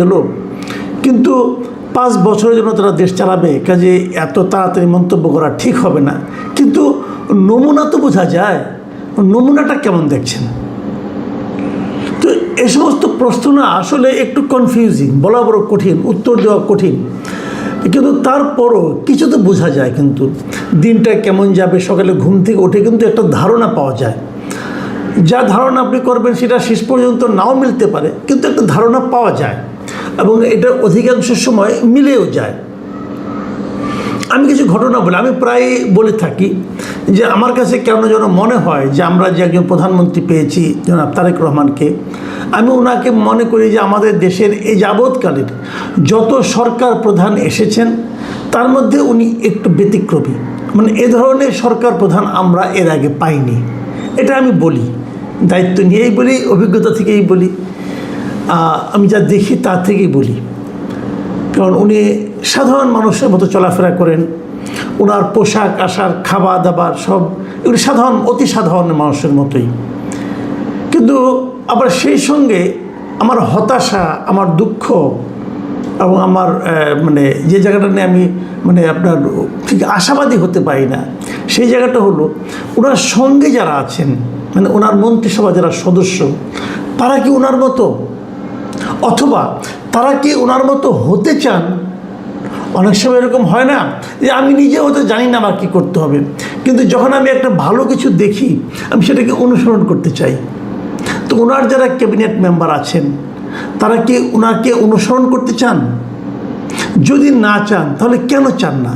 গেল, কিন্তু 5 বছরের জন্য তারা দেশ চালাবে, কাজে এত তাড়াতাড়ি মন্তব্য করা ঠিক হবে না। কিন্তু নমুনা তো বোঝা যায়, নমুনাটা কেমন দেখছেন? তো এ সমস্ত প্রশ্ন না আসলে একটু কনফিউজিং, বলা বড় কঠিন, উত্তর দেওয়া কঠিন, কিন্তু তারপরও কিছু তো বোঝা যায়। কিন্তু দিনটা কেমন যাবে, সকালে ঘুম থেকে উঠে কিন্তু একটা ধারণা পাওয়া যায়। যা ধারণা আপনি করবেন সেটা শেষ পর্যন্ত নাও মিলতে পারে, কিন্তু একটা ধারণা পাওয়া যায় এবং এটা অধিকাংশ সময় মিলেও যায়। আমি কিছু ঘটনা বলি, আমি প্রায় বলে থাকি যে আমার কাছে কেন যেন মনে হয় যে আমরা যে একজন প্রধানমন্ত্রী পেয়েছি জনাব তারেক রহমানকে, আমি ওনাকে মনে করি যে আমাদের দেশের এই যাবৎকালের যত সরকার প্রধান এসেছেন তার মধ্যে উনি একটু ব্যতিক্রমী। মানে এ ধরনের সরকার প্রধান আমরা এর আগে পাইনি। এটা আমি বলি, দায়িত্ব নিয়েই বলি, অভিজ্ঞতা থেকেই বলি, আমি যা দেখি তা থেকেই বলি। কারণ উনি সাধারণ মানুষের মতো চলাফেরা করেন, ওনার পোশাক আশাক খাবার দাবার সব এগুলি সাধারণ, অতি সাধারণ মানুষের মতোই। কিন্তু আবার সেই সঙ্গে আমার হতাশা, আমার দুঃখ এবং আমার মানে যে জায়গাটা নিয়ে আমি আপনার ঠিক আশাবাদী হতে পারি না, সেই জায়গাটা হলো ওনার সঙ্গে যারা আছেন, ওনার মন্ত্রিসভা যারা সদস্য, তারা কি ওনার মতো, অথবা তারা কি ওনার মতো হতে চান? অনেক সময় এরকম হয় না যে আমি নিজে হয়তো জানি না আমার কী করতে হবে, কিন্তু যখন আমি একটা ভালো কিছু দেখি আমি সেটাকে অনুসরণ করতে চাই। তো ওনার যারা ক্যাবিনেট মেম্বার আছেন তারা কি ওনাকে অনুসরণ করতে চান? যদি না চান তাহলে কেন চান না?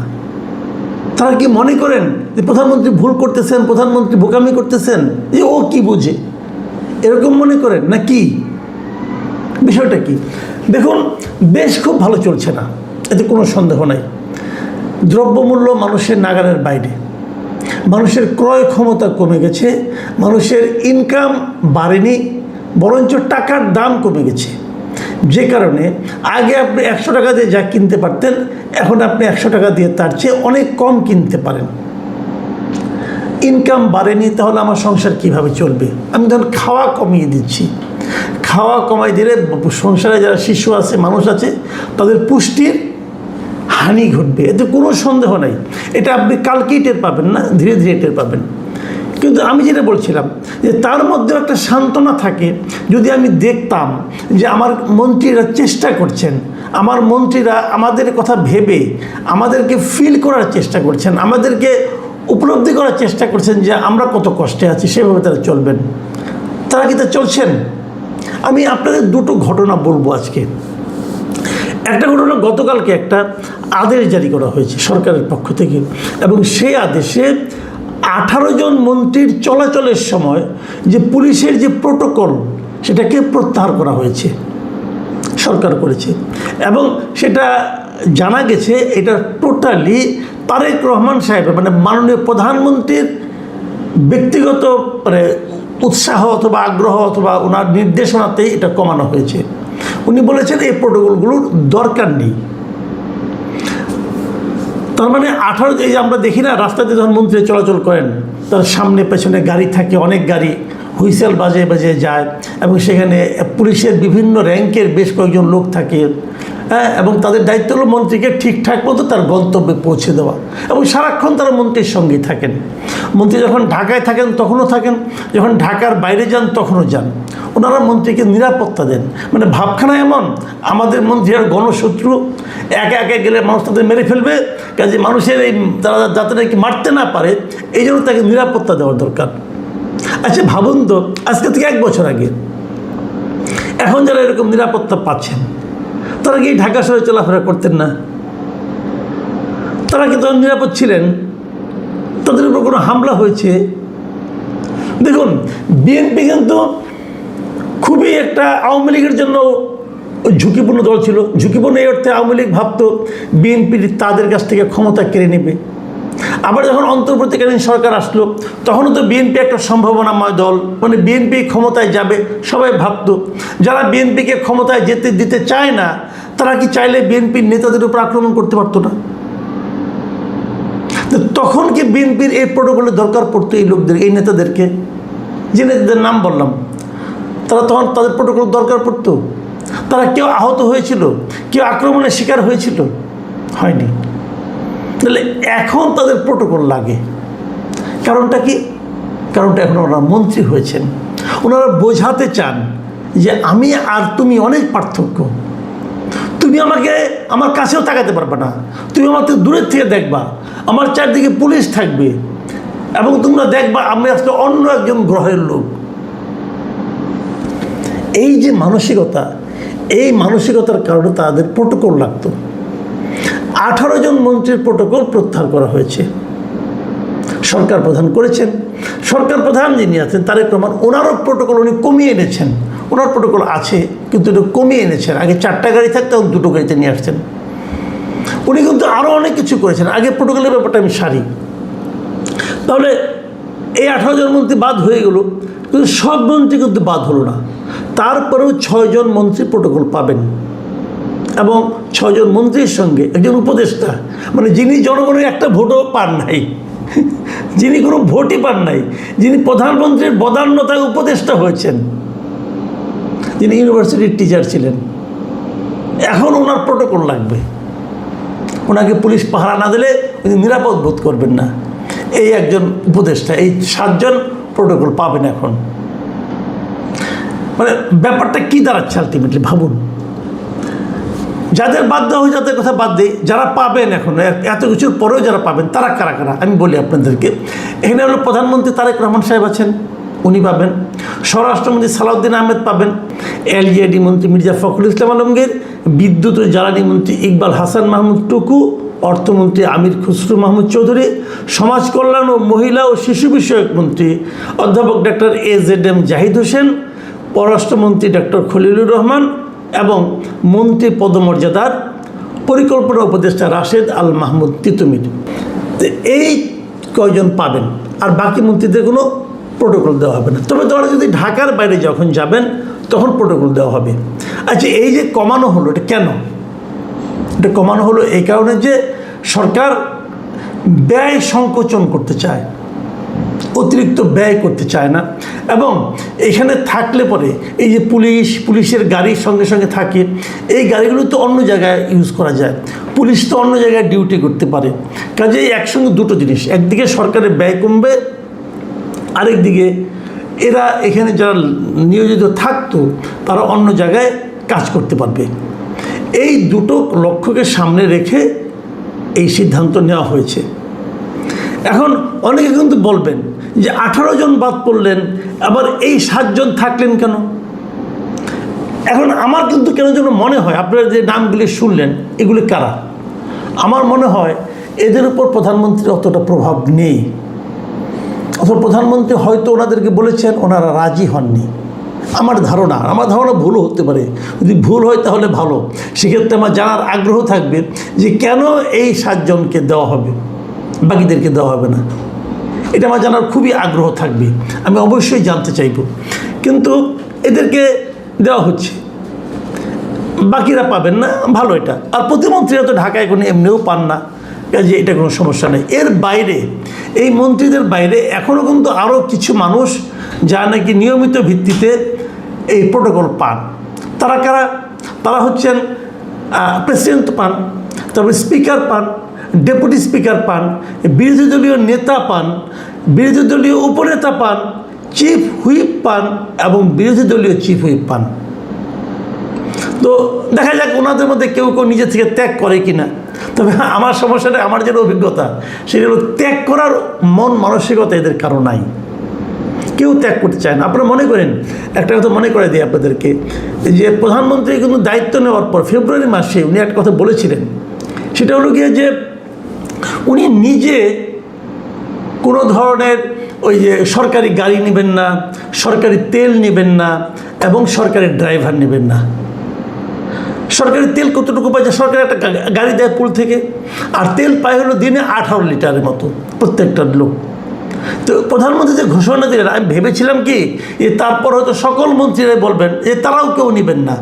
তারা কি মনে করেন যে প্রধানমন্ত্রী ভুল করতেছেন, প্রধানমন্ত্রী বোকামি করতেছেন, যে ও কি বুঝে, এরকম মনে করেন না কি? বিষয়টা কি দেখুন, দেশ খুব ভালো চলছে না, এতে কোনো সন্দেহ নাই। দ্রব্যমূল্য মানুষের নাগালের বাইরে, মানুষের ক্রয় ক্ষমতা কমে গেছে, মানুষের ইনকাম বাড়েনি, বরঞ্চ টাকার দাম কমে গেছে। যে কারণে আগে আপনি 100 টাকা দিয়ে যা কিনতে পারতেন, এখন আপনি 100 টাকা দিয়ে তার চেয়ে অনেক কম কিনতে পারেন। ইনকাম বাড়েনি, তাহলে আমার সংসার কিভাবে চলবে? আমি ধরুন খাওয়া কমিয়ে দিচ্ছি, খাওয়া কমাই দিলে সংসারে যারা শিশু আছে, মানুষ আছে, তাদের পুষ্টির হানি ঘটবে, এতে কোনো সন্দেহ নাই। এটা আপনি কালকেই টের পাবেন না, ধীরে ধীরে টের পাবেন। কিন্তু আমি যেটা বলছিলাম যে তার মধ্যে একটা সান্ত্বনা থাকে, যদি আমি দেখতাম যে আমার মন্ত্রীরা চেষ্টা করছেন, আমার মন্ত্রীরা আমাদের কথা ভেবে আমাদেরকে ফিল করার চেষ্টা করছেন, আমাদেরকে উপলব্ধি করার চেষ্টা করছেন যে আমরা কত কষ্টে আছি, সেভাবে তারা চলবেন। তারা কি তা চলছেন? আমি আপনাদের দুটো ঘটনা বলবো আজকে। একটা ঘটনা, গতকালকে একটা আদেশ জারি করা হয়েছে সরকারের পক্ষ থেকে, এবং সেই আদেশে 18 জন মন্ত্রীর চলাচলের সময় যে পুলিশের যে প্রোটোকল সেটাকে প্রত্যাহার করা হয়েছে, সরকার করেছে। এবং সেটা জানা গেছে এটা টোটালি তারেক রহমান সাহেবের, মাননীয় প্রধানমন্ত্রীর ব্যক্তিগত উৎসাহ অথবা আগ্রহ অথবা ওনার নির্দেশনাতেই এটা কমানো হয়েছে। উনি বলেছেন এই প্রোটোকলগুলোর দরকার নেই। তার মানে 18, এই যে আমরা দেখি না রাস্তাতে যখন মন্ত্রী চলাচল করেন, তার সামনে পেছনে গাড়ি থাকে, অনেক গাড়ি হুইসেল বাজে বাজে যায়, এবং সেখানে পুলিশের বিভিন্ন র্যাঙ্কের বেশ কয়েকজন লোক থাকে, হ্যাঁ, এবং তাদের দায়িত্ব হলো মন্ত্রীকে ঠিকঠাক মতো তার গন্তব্যে পৌঁছে দেওয়া, এবং সারাক্ষণ তারা মন্ত্রীর সঙ্গেই থাকেন। মন্ত্রী যখন ঢাকায় থাকেন তখনও থাকেন, যখন ঢাকার বাইরে যান তখনও যান। ওনারা মন্ত্রীকে নিরাপত্তা দেন। ভাবখানা এমন, আমাদের মন্ত্রী আর গণশত্রু, একে একে গেলে মানুষ তাদের মেরে ফেলবে, কাজে মানুষের এই তারা যাতে নাকি মারতে না পারে এই জন্য তাকে নিরাপত্তা দেওয়ার দরকার। আচ্ছা ভাবুন তো, আজকে থেকে 1 বছর আগে এখন যারা এরকম নিরাপত্তা পাচ্ছেন, তারা কি ঢাকা শহরে চলাফেরা করতেন না? তারা কি তখন নিরাপদ ছিলেন? তাদের উপর কোনো হামলা হয়েছে? দেখুন, বিএনপি কিন্তু খুবই একটা আওয়ামী লীগের জন্য ঝুঁকিপূর্ণ দল ছিল। ঝুঁকিপূর্ণ এই অর্থে, আওয়ামী লীগ ভাবত বিএনপি তাদের কাছ থেকে ক্ষমতা কেড়ে নেবে। আবার যখন অন্তর্বর্তীকালীন সরকার আসলো, তখনও তো বিএনপি একটা সম্ভাবনাময় দল, বিএনপি ক্ষমতায় যাবে সবাই ভাবত। যারা বিএনপিকে ক্ষমতায় যেতে দিতে চায় না, তারা কি চাইলে বিএনপির নেতাদের উপর আক্রমণ করতে পারতো না? তখন কি বিএনপির এই প্রোটোকলের দরকার পড়তো এই লোকদের, এই নেতাদেরকে, যে নেতাদের নাম বললাম, তারা তখন তাদের প্রোটোকল দরকার পড়তো? তারা কেউ আহত হয়েছিল, কেউ আক্রমণের শিকার হয়েছিল? হয়নি। তাহলে এখন তাদের প্রোটোকল লাগে। কারণটা কি? কারণটা এখন ওনারা মন্ত্রী হয়েছেন, ওনারা বোঝাতে চান যে আমি আর তুমি অনেক পার্থক্য। তুমি আমাকে আমার কাছেও তাকাতে পারবে না, তুমি আমার থেকে দূরের থেকে দেখবা, আমার চারদিকে পুলিশ থাকবে এবং তোমরা দেখবা আমি আজকে অন্য একজন গ্রহের লোক। এই যে মানসিকতা, এই মানসিকতার কারণে তাদের প্রোটোকল লাগতো। 18 জন মন্ত্রীর প্রোটোকল প্রত্যাহার করা হয়েছে। সরকার প্রধান করেছেন, সরকার প্রধান যিনি আছেন তারেক রহমান, ওনারও প্রোটোকল উনি কমিয়ে এনেছেন। ওনার প্রোটোকল আছে কিন্তু এটা কমিয়ে এনেছেন। আগে 4টা গাড়ি থাকতো, 2টো গাড়িতে নিয়ে আসছেন। উনি কিন্তু আরও অনেক কিছু করেছেন। আগে প্রোটোকলের ব্যাপারটা আমি সারি। তাহলে এই 18 জন মন্ত্রী বাদ হয়ে গেল, কিন্তু সব মন্ত্রী কিন্তু বাদ হলো না। তারপরেও 6 জন মন্ত্রী প্রোটোকল পাবেন এবং 6 জন মন্ত্রীর সঙ্গে একজন উপদেষ্টা, মানে যিনি জনগণের একটা ভোটও পান নাই, যিনি কোনো ভোটই পান নাই, যিনি প্রধানমন্ত্রীর বদান্যতায় উপদেষ্টা হয়েছেন, যিনি ইউনিভার্সিটির টিচার ছিলেন। এখন ওনার প্রোটোকল লাগবে। ওনাকে পুলিশ পাহারা না দিলে উনি নিরাপদ বোধ করবেন না। এই একজন উপদেষ্টা, এই 7 জন প্রোটোকল পাবেন এখন। মানে ব্যাপারটা কী দাঁড়াচ্ছে আলটিমেটলি ভাবুন। যাদের বাদ দেওয়া হয় যাদের কথা বাদ দিই, যারা পাবেন এখন এত কিছুর পরেও যারা পাবেন তারা কারা কারা আমি বলি আপনাদেরকে। এখানে হলো প্রধানমন্ত্রী তারেক রহমান সাহেব আছেন, উনি পাবেন। স্বরাষ্ট্রমন্ত্রী সালাউদ্দিন আহমেদ পাবেন। এলজিআইডি মন্ত্রী মির্জা ফখরুল ইসলাম আলমগীর, বিদ্যুৎ ও জ্বালানি মন্ত্রী ইকবাল হাসান মাহমুদ টুকু, অর্থমন্ত্রী আমির খুসরু মাহমুদ চৌধুরী, সমাজ কল্যাণ ও মহিলা ও শিশু বিষয়ক মন্ত্রী অধ্যাপক ডক্টর AZM জাহিদ হোসেন, পররাষ্ট্রমন্ত্রী ডক্টর খলিলুর রহমান এবং মন্ত্রী পদমর্যাদার পরিকল্পনা উপদেষ্টা রাশেদ আল মাহমুদ তিতুমির। এই কয়জন পাবেন, আর বাকি মন্ত্রীদের কোনো প্রোটোকল দেওয়া হবে না। তবে তারা যদি ঢাকার বাইরে যখন যাবেন তখন প্রোটোকল দেওয়া হবে। আচ্ছা, এই যে কমানো হলো, এটা কেন? এটা কমানো হলো এই কারণে যে সরকার ব্যয় সংকোচন করতে চায়, অতিরিক্ত ব্যয় করতে চায় না। এবং এখানে থাকলে পরে এই যে পুলিশের গাড়ির সঙ্গে সঙ্গে থাকে, এই গাড়িগুলো তো অন্য জায়গায় ইউজ করা যায়, পুলিশ তো অন্য জায়গায় ডিউটি করতে পারে। কাজেই একসঙ্গে দুটো জিনিস, একদিকে সরকারের ব্যয় কমবে, আরেকদিকে এরা এখানে যারা নিয়োজিত থাকতো তারা অন্য জায়গায় কাজ করতে পারবে। এই দুটো লক্ষ্যকে সামনে রেখে এই সিদ্ধান্ত নেওয়া হয়েছে। এখন অনেকে কিন্তু বলবেন যে 18 জন বাদ পড়লেন, আবার এই 7 জন থাকলেন কেন? এখন আমার কিন্তু কেন যেন মনে হয়, আপনারা যে নামগুলি শুনলেন এগুলি কারা? আমার মনে হয় এদের উপর প্রধানমন্ত্রীর অতটা প্রভাব নেই, অথবা প্রধানমন্ত্রী হয়তো ওনাদেরকে বলেছেন, ওনারা রাজি হননি। আমার ধারণা ভুলও হতে পারে। যদি ভুল হয় তাহলে ভালো, সেক্ষেত্রে আমার জানার আগ্রহ থাকবে যে কেন এই 7 জনকে দেওয়া হবে, বাকিদেরকে দেওয়া হবে না। এটা আমার জানার খুবই আগ্রহ থাকবে, আমি অবশ্যই জানতে চাইব। কিন্তু এদেরকে দেওয়া হচ্ছে, বাকিরা পাবেন না, ভালো এটা। আর প্রতিমন্ত্রীরা তো ঢাকায় কোনো এমনিও পান না, কাজে এটা কোনো সমস্যা নেই। এর বাইরে, এই মন্ত্রীদের বাইরে এখনও কিন্তু আরও কিছু মানুষ যারা নাকি নিয়মিত ভিত্তিতে এই প্রোটোকল পান। তারা কারা? তারা হচ্ছেন প্রেসিডেন্ট পান, তারপরে স্পিকার পান, ডেপুটি স্পিকার পান, বিরোধী দলীয় নেতা পান, বিরোধী দলীয় উপনেতা পান, চিফ হুইপ পান এবং বিরোধী দলীয় চিফ হুইপ পান। তো দেখা যাক ওনাদের মধ্যে কেউ কেউ নিজে থেকে ত্যাগ করে কি না। তবে আমার সমস্যাটা, আমার যেটা অভিজ্ঞতা, সেটা হলো ত্যাগ করার মন মানসিকতা এদের কারো নাই, কেউ ত্যাগ করতে চায় না। আপনারা মনে করেন, একটা কথা মনে করে দিই আপনাদেরকে, যে প্রধানমন্ত্রী কিন্তু দায়িত্ব নেওয়ার পর ফেব্রুয়ারি মাসে উনি একটা কথা বলেছিলেন, সেটা হলো গিয়ে যে উনি নিজে কোনো ধরনের ওই যে সরকারি গাড়ি নেবেন না, সরকারি তেল নেবেন না এবং সরকারি ড্রাইভার নেবেন না। সরকারি তেল কতটুকু পায়? সরকার একটা গাড়ি দেয় পুল থেকে, আর তেল পায় হলো দিনে 18 লিটারের মতো প্রত্যেকটা লোক। তো প্রধানমন্ত্রী যে ঘোষণা দিলেন, আমি ভেবেছিলাম কি যে তারপর হয়তো সকল মন্ত্রীরাই বলবেন যে তারাও কেউ নেবেন না।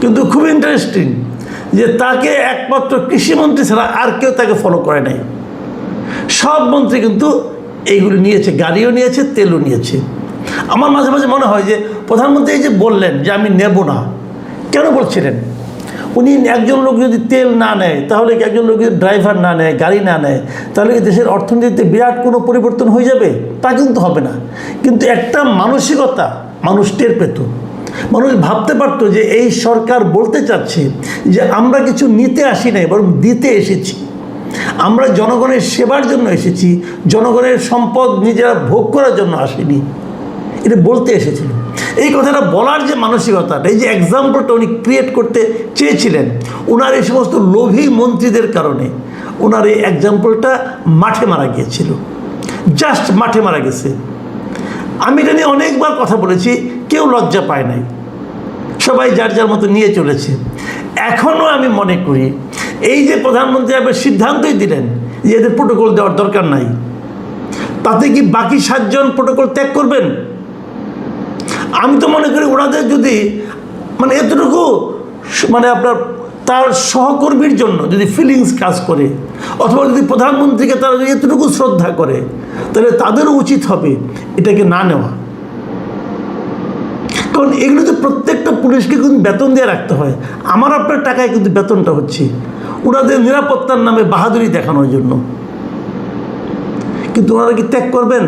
কিন্তু খুব ইন্টারেস্টিং যে তাকে একমাত্র কৃষিমন্ত্রী ছাড়া আর কেউ তাকে ফলো করে নাই। সব মন্ত্রী কিন্তু এইগুলো নিয়েছে, গাড়িও নিয়েছে, তেলও নিয়েছে। আমার মাঝে মাঝে মনে হয় যে প্রধানমন্ত্রী এই যে বললেন যে আমি নেব না, কেন বলছিলেন? উনি একজন লোক যদি তেল না নেয়, তাহলে কি একজন লোক যদি ড্রাইভার না নেয়, গাড়ি না নেয়, তাহলে কি দেশের অর্থনীতিতে বিরাট কোনো পরিবর্তন হয়ে যাবে? তা কিন্তু হবে না। কিন্তু একটা মানসিকতা মানুষ টের পেত, মানুষ ভাবতে পারতো যে এই সরকার বলতে চাচ্ছে যে আমরা কিছু নিতে আসি নাই, বরং দিতে এসেছি, আমরা জনগণের সেবার জন্য এসেছি, জনগণের সম্পদ নিজেরা ভোগ করার জন্য আসেনি, এটা বলতে এসেছিল। এই কথাটা বলার যে মানসিকতাটা, এই যে এক্সাম্পলটা উনি ক্রিয়েট করতে চেয়েছিলেন, ওনার এই সমস্ত লোভী মন্ত্রীদের কারণে ওনার এই এক্সাম্পলটা মাঠে মারা গিয়েছিল, জাস্ট মাঠে মারা গেছে। আমি এটা নিয়ে অনেকবার কথা বলেছি, কেউ লজ্জা পায় নাই, সবাই যার যার মতো নিয়ে চলেছে। এখনও আমি মনে করি এই যে প্রধানমন্ত্রী আবার সিদ্ধান্তই দিলেন যে এদের প্রোটোকল দেওয়ার দরকার নাই, তাতে কি বাকি 7 জন প্রোটোকল ত্যাগ করবেন? আমি তো মনে করি ওনাদের যদি মানে এতটুকু মানে আপনার তার সহকর্মীর জন্য যদি ফিলিংস কাজ করে, অথবা যদি প্রধানমন্ত্রীকে তারা যদি এতটুকু শ্রদ্ধা করে, তাহলে তাদেরও উচিত হবে এটাকে না নেওয়া। কারণ এগুলোতে প্রত্যেকটা পুলিশকে কিন্তু বেতন দিয়ে রাখতে হয়, আমার আপনার টাকায় কিন্তু বেতনটা হচ্ছে ওনাদের নিরাপত্তার নামে বাহাদুরি দেখানোর জন্য। কিন্তু ওনারা কি ত্যাগ করবেন?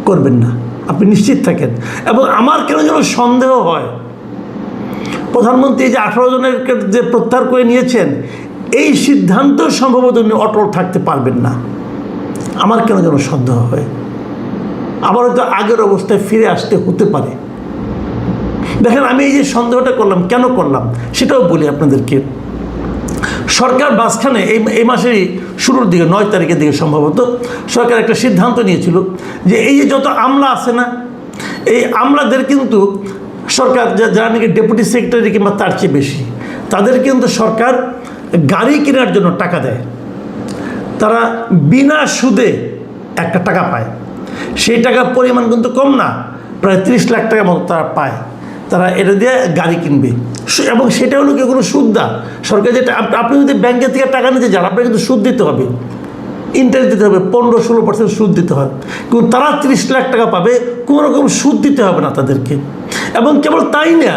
করবেন না, আপনি নিশ্চিত থাকেন। এবং আমার কেন যেন সন্দেহ হয়, প্রধানমন্ত্রী যে 18 জনের যে প্রত্যাহার করে নিয়েছেন, এই সিদ্ধান্ত সম্ভবত উনি অটল থাকতে পারবেন না, আমার কেন যেন সন্দেহ হয়। আবার হয়তো আগের অবস্থায় ফিরে আসতে হতে পারে। দেখেন, আমি এই যে সন্দেহটা করলাম, কেন করলাম সেটাও বলি আপনাদেরকে। সরকার মাঝখানে এই মাসেরই শুরুর দিকে 9 তারিখের দিকে সম্ভবত সরকার একটা সিদ্ধান্ত নিয়েছিল যে এই যে যত আমলা আছে না, এই আমলাদের কিন্তু সরকার যারা নাকি ডেপুটি সেক্রেটারি কিংবা তার চেয়ে বেশি, তাদের কিন্তু সরকার গাড়ি কেনার জন্য টাকা দেয়। তারা বিনা সুদে একটা টাকা পায়, সেই টাকার পরিমাণ কিন্তু কম না, প্রায় 30 লাখ টাকা মতো তারা পায়। তারা এটা দিয়ে গাড়ি কিনবে, এবং সেটা হলো কি কোনো সুদ না। সরকার যেটা, আপনি যদি ব্যাংকের থেকে টাকা নিতে যান, আপনাকে কিন্তু সুদ দিতে হবে, ইন্টারেস্ট দিতে হবে, 15-16% সুদ দিতে হয়। কিন্তু তারা 30 লাখ টাকা পাবে, কোনো রকম সুদ দিতে হবে না তাদেরকে। এবং কেবল তাই না,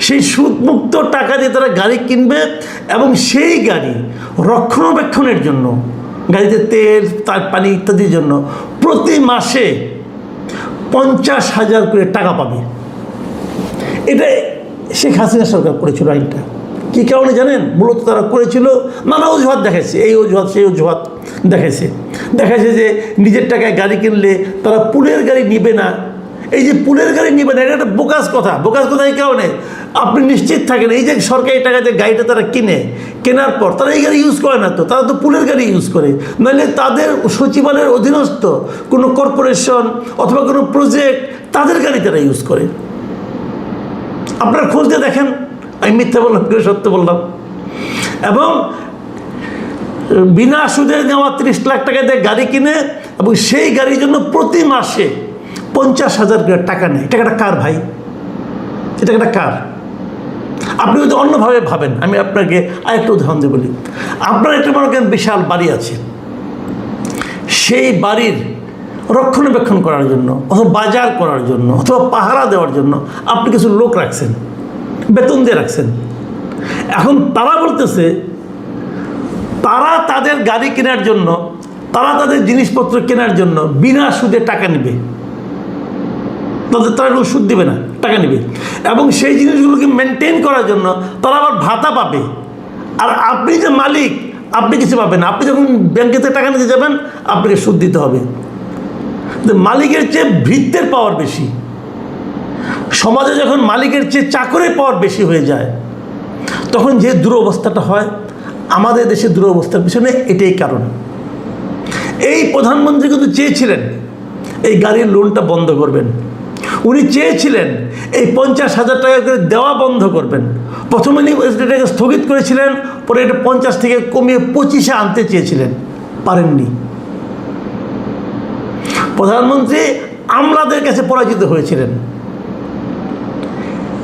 সেই সুদমুক্ত টাকা দিয়ে তারা গাড়ি কিনবে, এবং সেই গাড়ি রক্ষণাবেক্ষণের জন্য, গাড়িতে তেল, তার পানি ইত্যাদির জন্য প্রতি মাসে 50,000 করে টাকা পাবে। এটা শেখ হাসিনা সরকার করেছিল আইনটা। কী কারণে জানেন? মূলত তারা করেছিল নানা অজুহাত দেখাইছে, এই অজুহাত সেই অজুহাত দেখাইছে যে নিজের টাকায় গাড়ি কিনলে তারা পুলের গাড়ি নিবে না। এই যে পুলের গাড়ি নিবে না, এটা একটা বোকাস কথা। এই কারণে আপনি নিশ্চিত থাকেন, এই যে সরকারি টাকাতে গাড়িটা তারা কেনার পর তারা এই গাড়ি ইউজ করে না, তো তারা তো পুলের গাড়ি ইউজ করে। নাহলে তাদের সচিবালয়ের অধীনস্থ কোনো কর্পোরেশন অথবা কোনো প্রজেক্ট, তাদের গাড়ি তারা ইউজ করে। আপনার খোঁজ দিয়ে দেখেন, আমি মিথ্যা বললাম কেউ সত্য বললাম। এবং বিনা সুদে নেওয়া 30 লাখ টাকা দিয়ে গাড়ি কিনে, এবং সেই গাড়ির জন্য প্রতি মাসে 50,000 করে টাকা নেয়। টাকাটা কার ভাই? এটা টাকাটা কার? আপনি যদি অন্যভাবে ভাবেন, আমি আপনাকে আরেকটা উদাহরণ দিয়ে বলি। আপনার একটা মনে করেন বিশাল বাড়ি আছে, সেই বাড়ির রক্ষণাবেক্ষণ করার জন্য, অথবা বাজার করার জন্য, অথবা পাহারা দেওয়ার জন্য আপনি কিছু লোক রাখছেন, বেতন দিয়ে রাখছেন। এখন তারা বলতেছে তারা তাদের গাড়ি কেনার জন্য, তারা তাদের জিনিসপত্র কেনার জন্য বিনা সুদে টাকা নেবে, তারা কোনো সুদ দেবে না, টাকা নেবে। এবং সেই জিনিসগুলোকে মেনটেন করার জন্য তারা আবার ভাতা পাবে। আর আপনি যে মালিক, আপনি কিছু পাবেন না। আপনি যখন ব্যাংকে থেকে টাকা নিতে যাবেন, আপনাকে সুদ দিতে হবে। মালিকের চেয়ে ভৃত্যের পাওয়ার বেশি। সমাজে যখন মালিকের চেয়ে চাকরের পাওয়ার বেশি হয়ে যায়, তখন যে দুরবস্থাটা হয়, আমাদের দেশের দুরবস্থার পিছনে এটাই কারণ। এই প্রধানমন্ত্রী কিন্তু চেয়েছিলেন এই গাড়ির লোনটা বন্ধ করবেন, উনি চেয়েছিলেন এই 50,000 টাকা করে দেওয়া বন্ধ করবেন। প্রথমে এটাকে স্থগিত করেছিলেন, পরে এটা 50 থেকে কমিয়ে 25-এ আনতে চেয়েছিলেন, পারেননি। প্রধানমন্ত্রী আমলাদের কাছে পরাজিত হয়েছিলেন।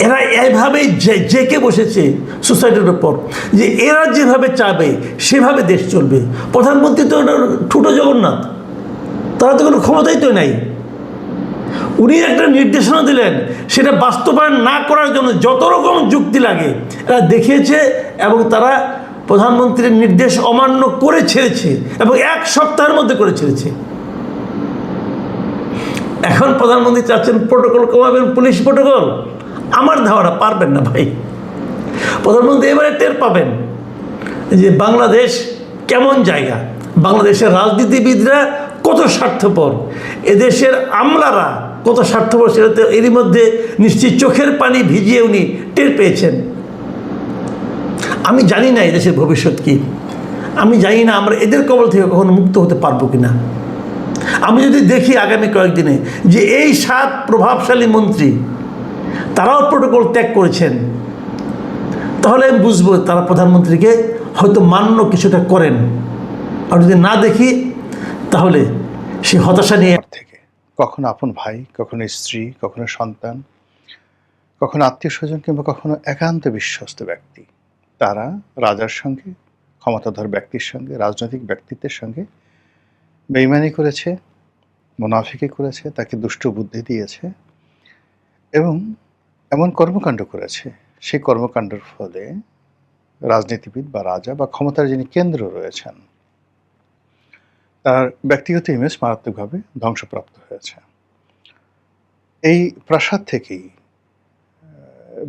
এরা এইভাবেই জেকে বসেছে সোসাইটির উপর, যে এরা যেভাবে চাবে সেভাবে দেশ চলবে। প্রধানমন্ত্রী তো ঠুটো জগন্নাথ, তারা তো কোনো ক্ষমতাই তো নাই। উনি একটা নির্দেশনা দিলেন, সেটা বাস্তবায়ন না করার জন্য যত রকম যুক্তি লাগে এরা দেখিয়েছে, এবং তারা প্রধানমন্ত্রীর নির্দেশ অমান্য করে ছেড়েছে, এবং 1 সপ্তাহের মধ্যে করে ছেড়েছে। এখন প্রধানমন্ত্রী চাচ্ছেন প্রোটোকল কমাবেন, পুলিশ প্রোটোকল। আমার ধারণা পারবেন না ভাই। প্রধানমন্ত্রী এবারে টের পাবেন যে বাংলাদেশ কেমন জায়গা, বাংলাদেশের রাজনীতিবিদরা কত স্বার্থপর, এদেশের আমলারা কত স্বার্থপর, সেটা তো এরই মধ্যে নিশ্চয়ই চোখের পানি ভিজিয়ে উনি টের পেয়েছেন। আমি জানি না এদেশের ভবিষ্যৎ কী, আমি জানি না আমরা এদের কবল থেকে কখনো মুক্ত হতে পারবো কিনা। আমি যদি দেখি আগামী কয়েকদিনে যে এই 7 প্রভাবশালী মন্ত্রী তারাও প্রোটোকল ত্যাগ করেছেন, তাহলে আমি বুঝবো তারা প্রধানমন্ত্রীকে হয়তো মান্য কিছুটা করেন। আর যদি না দেখি তাহলে সে হতাশা নিয়ে থেকে কখনো আপন ভাই, কখনো স্ত্রী, কখনো সন্তান, কখনো আত্মীয় স্বজন, কিংবা কখনো একান্ত বিশ্বস্ত ব্যক্তি, তারা রাজার সঙ্গে, ক্ষমতাধর ব্যক্তির সঙ্গে, রাজনৈতিক ব্যক্তিত্বের সঙ্গে বেইমানি করেছে, মুনাফিকি করেছে, তাকে দুষ্ট বুদ্ধি দিয়েছে এবং এমন কর্মকাণ্ড করেছে, সেই কর্মকাণ্ডের ফলে রাজনীতিবিদ বা রাজা বা ক্ষমতার যিনি কেন্দ্র রয়েছেন তার ব্যক্তিগত ইমেজ মারাত্মকভাবে ধ্বংসপ্রাপ্ত হয়েছে। এই প্রাসাদ থেকেই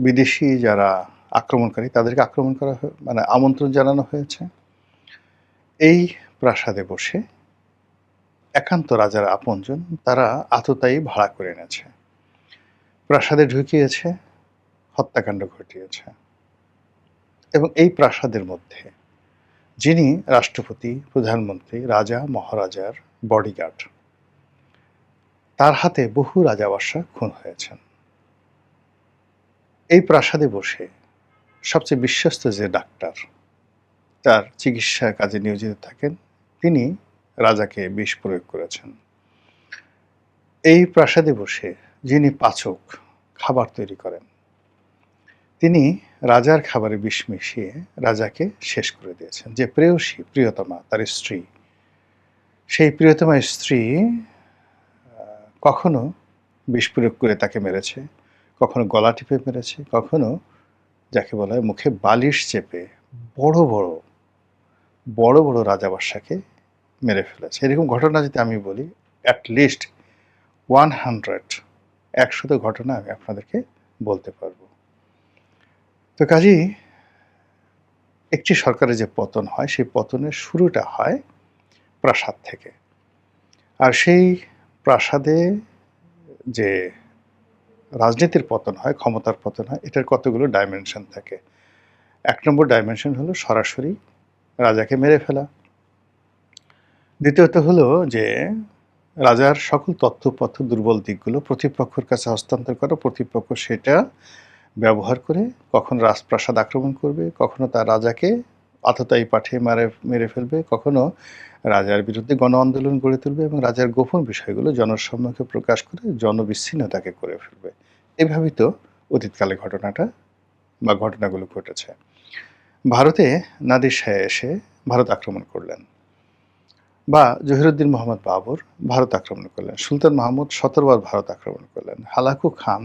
বিদেশি যারা আক্রমণকারী তাদেরকে আক্রমণ করা মানে আমন্ত্রণ জানানো হয়েছে। এই প্রাসাদে বসে একান্ত রাজার আপনজন তারা আততায়ী ভাড়া করে এনেছে, প্রাসাদে ঢুকিয়েছে, হত্যাকাণ্ড ঘটিয়েছে। এবং এই প্রাসাদের মধ্যে যিনি রাষ্ট্রপতি, প্রধানমন্ত্রী, রাজা মহারাজার বডিগার্ড, তার হাতে বহু রাজাবাসা খুন হয়েছেন। এই প্রাসাদে বসে সবচেয়ে বিশ্বস্ত যে ডাক্তার তার চিকিৎসার কাজে নিয়োজিত থাকেন, তিনি রাজাকে বিষ প্রয়োগ করেছেন। এই প্রাসাদে বসে যিনি পাচক, খাবার তৈরি করেন, তিনি রাজার খাবারে বিষ মিশিয়ে রাজাকে শেষ করে দিয়েছেন। যে প্রেয়সী, প্রিয়তমা, তার স্ত্রী, সেই প্রিয়তমা স্ত্রী কখনো বিষ প্রয়োগ করে তাকে মেরেছে, কখনো গলা টিপে মেরেছে, কখনো যাকে বলা হয় মুখে বালিশ চেপে বড় বড় বড় বড় রাজাবাসাকে মেরে ফেলেছে। এরকম ঘটনা যদি আমি বলি, অ্যাটলিস্ট 100 ঘটনা আমি আপনাদেরকে বলতে পারবো। তো কাজেই একটি সরকারের যে পতন হয়, সেই পতনের শুরুটা হয় প্রাসাদ থেকে। আর সেই প্রাসাদে যে রাজনীতির পতন হয়, ক্ষমতার পতন হয়, এটার কতগুলো ডাইমেনশন থাকে। 1 নম্বর ডাইমেনশন হলো সরাসরি রাজাকে মেরে ফেলা। দ্বিতীয়ত হলো যে রাজার সকল তথ্যপত্র, দুর্বল দিকগুলো প্রতিপক্ষের কাছে হস্তান্তর করা, প্রতিপক্ষ সেটা ব্যবহার করে কখনো রাজপ্রাসাদ আক্রমণ করবে, কখনো তার রাজাকে আততায়ী পাঠিয়ে মেরে ফেলবে, কখনো রাজার বিরুদ্ধে গণ আন্দোলন গড়ে তুলবে এবং রাজার গোপন বিষয়গুলো জনসম্মুখে প্রকাশ করে জনবিচ্ছিন্নতাকে করে ফেলবে। এভাবেই তো অতীতকালে ঘটনাগুলো ঘটেছে। ভারতে নাদির শাহ এসে ভারত আক্রমণ করলেন, বা জহিরুদ্দিন মোহাম্মদ বাবর ভারত আক্রমণ করলেন, সুলতান মাহমুদ 17 বার ভারত আক্রমণ করলেন, হালাকু খান